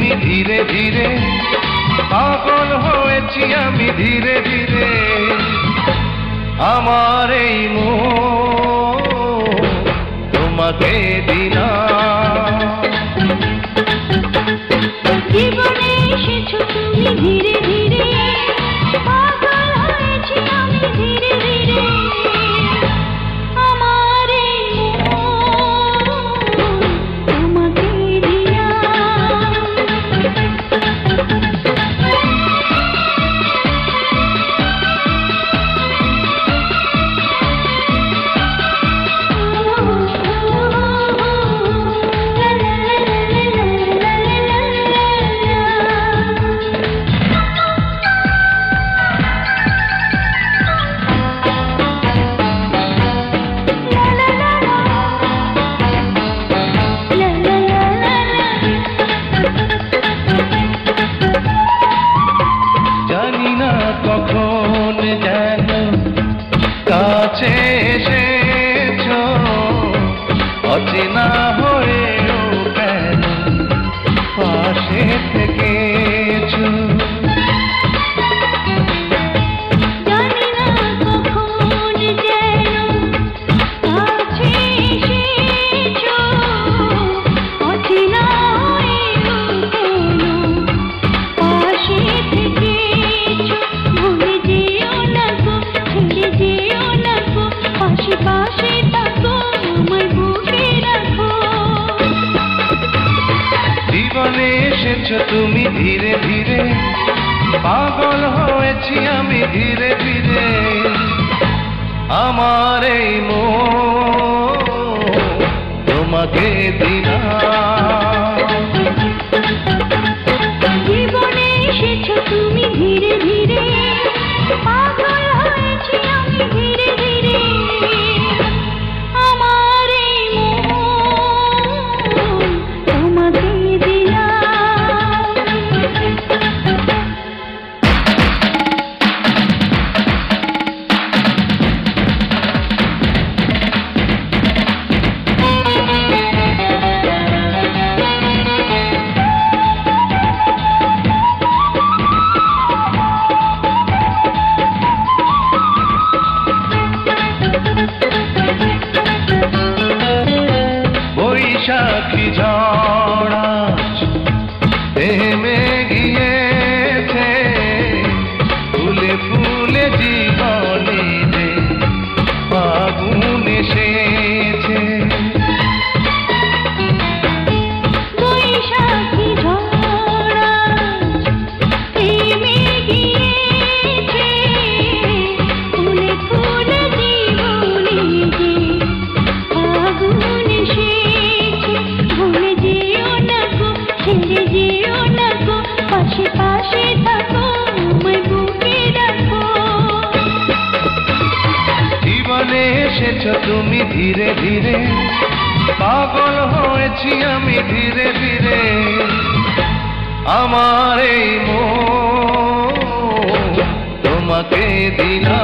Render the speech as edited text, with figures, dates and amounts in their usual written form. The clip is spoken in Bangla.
তুমি ধীরে ধীরে, পাগল হয়েছি আমি ধীরে ধীরে। আমার এই মন তোমাকে দিলাম। জীবনে এসেছো তুমি ধীরে ধীরে, পাগল হয়েছি আমি ধীরে ধীরে। আমার এই মন তোমাকে দিলাম। জানি না কখন যেন কাছে এসেছো, অচেনা হয়েও কেন পাশে থেকেছো। জানি না কখন যেন কাছে এসেছো, অচেনা হয়েও কেন পাশে থেকেছো। ভুলে যেও না গো, ছেড়ে যেও না গো, পাশে পাশে থাকো, আমায় বুকে রাখো। জীবনে এসেছো তুমি ধীরে ধীরে, পাগল হয়েছি আমি ধীরে ধীরে। আমার এই মন তোমাকে দিলাম। জীবনে এসেছো তুমি ধীরে ধীরে, পাগল হয়েছি আমি ধীরে ধীরে। আমার এই মন তোমাকে দিলাম। বৈশাখী ঝড় আজ থেমে গিয়েছে, ফুলে ফুলে জীবনে যে ফাগুন এসেছে। বৈশাখী ঝড় আজ থেমে গিয়েছে, ফুলে ফুলে জীবনে যে ফাগুন এসেছে। ভুলে যেও না গো, ছেড়ে যেও না গো, পাশে পাশে থাকো, আমায় বুকে রাখো। জীবনে এসেছো তুমি ধীরে ধীরে, পাগল হয়েছি আমি ধীরে ধীরে। আমার এই মন তোমাকে দিলাম।